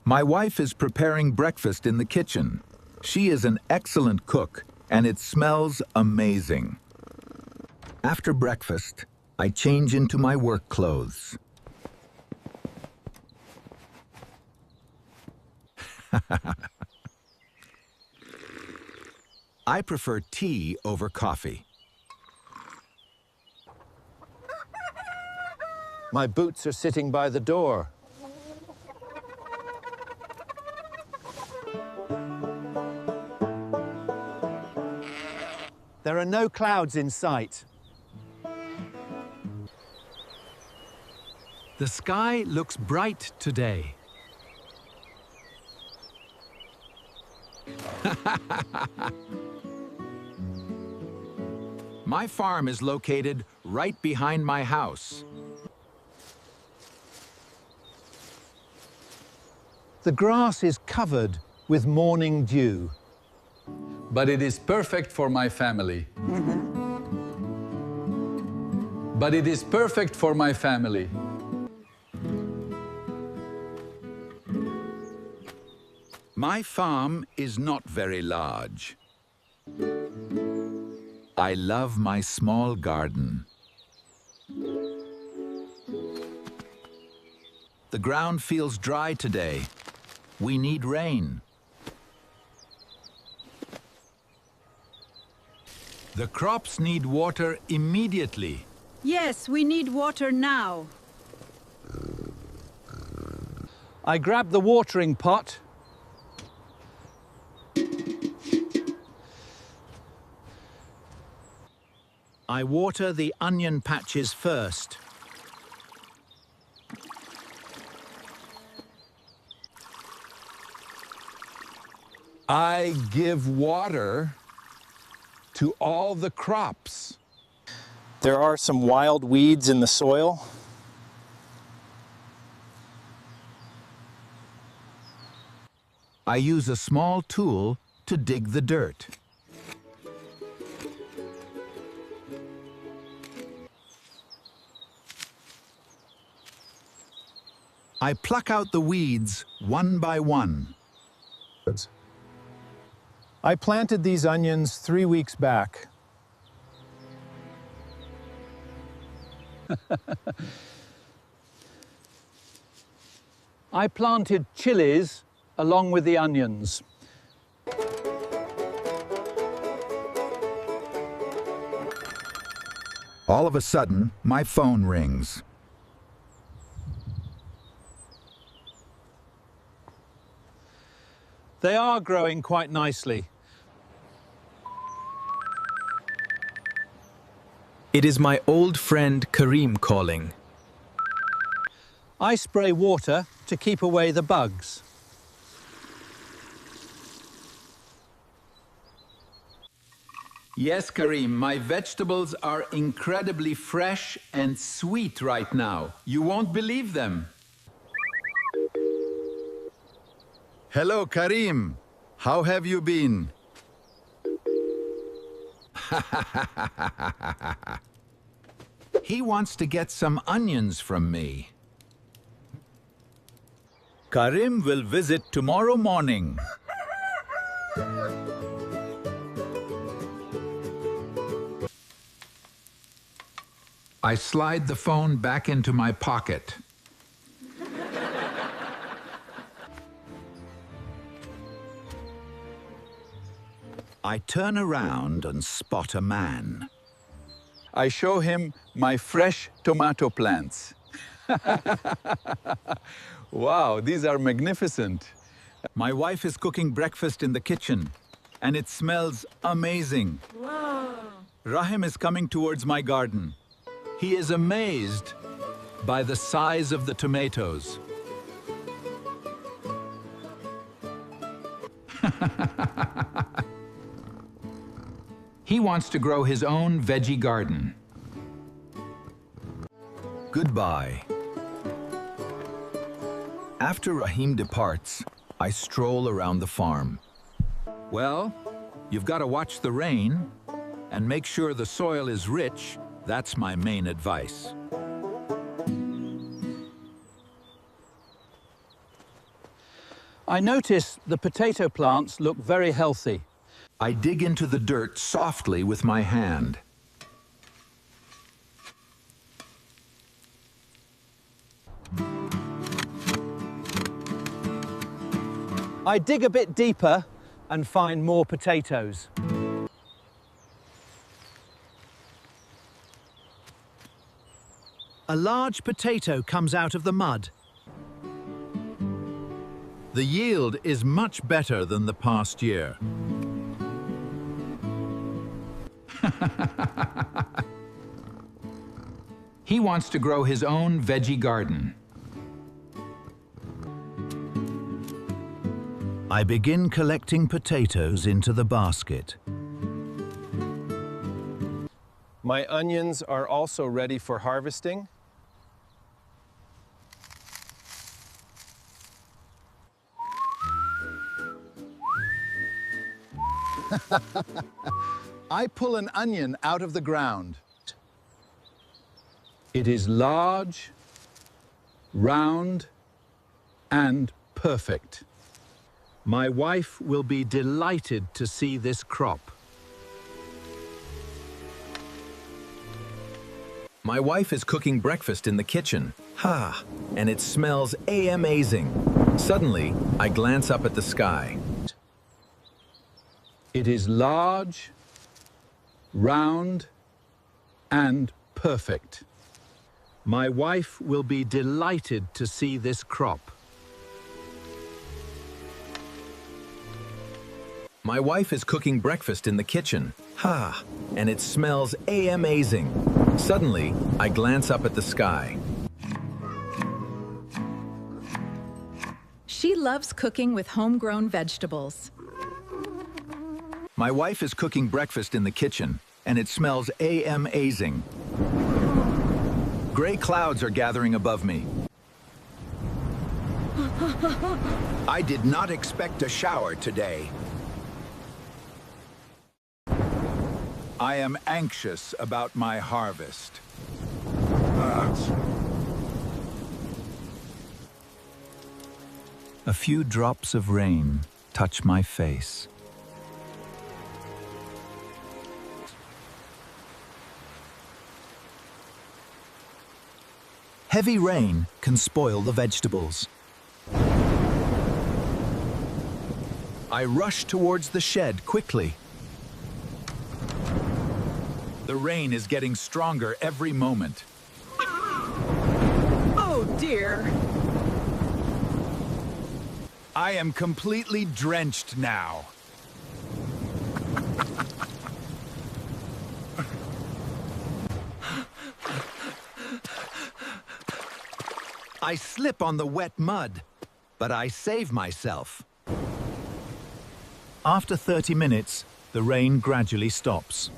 My wife is preparing breakfast in the kitchen. She is an excellent cook, and it smells amazing. After breakfast, I change into my work clothes. I prefer tea over coffee. My boots are sitting by the door. There are no clouds in sight. The sky looks bright today. My farm is located right behind my house. The grass is covered with morning dew. But it is perfect for my family. But it is perfect for my family. My farm is not very large. I love my small garden. The ground feels dry today. We need rain. The crops need water immediately. Yes, we need water now. I grab the watering pot. I water the onion patches first. I give water to all the crops. There are some wild weeds in the soil. I use a small tool to dig the dirt. I pluck out the weeds one by one. I planted these onions 3 weeks back. I planted chilies along with the onions. All of a sudden, my phone rings. They are growing quite nicely. It is my old friend Karim calling. I spray water to keep away the bugs. Yes, Karim, my vegetables are incredibly fresh and sweet right now. You won't believe them. Hello, Karim. How have you been? He wants to get some onions from me. Karim will visit tomorrow morning. I slide the phone back into my pocket. I turn around and spot a man. I show him my fresh tomato plants. Wow, these are magnificent. My wife is cooking breakfast in the kitchen, and it smells amazing. Wow. Rahim is coming towards my garden. He is amazed by the size of the tomatoes. He wants to grow his own veggie garden. Goodbye. After Rahim departs, I stroll around the farm. Well, you've got to watch the rain and make sure the soil is rich. That's my main advice. I notice the potato plants look very healthy. I dig into the dirt softly with my hand. I dig a bit deeper and find more potatoes. A large potato comes out of the mud. The yield is much better than the past year. He wants to grow his own veggie garden. I begin collecting potatoes into the basket. My onions are also ready for harvesting. I pull an onion out of the ground. It is large, round, and perfect. My wife will be delighted to see this crop. My wife is cooking breakfast in the kitchen. Ha! And it smells amazing. Suddenly, I glance up at the sky. It is large, round, and perfect. My wife will be delighted to see this crop. My wife is cooking breakfast in the kitchen. Ha! And it smells amazing. Suddenly, I glance up at the sky. She loves cooking with homegrown vegetables. My wife is cooking breakfast in the kitchen, and it smells amazing. Gray clouds are gathering above me. I did not expect a shower today. I am anxious about my harvest. A few drops of rain touch my face. Heavy rain can spoil the vegetables. I rush towards the shed quickly. The rain is getting stronger every moment. Oh dear. I am completely drenched now. I slip on the wet mud, but I save myself. After 30 minutes, the rain gradually stops.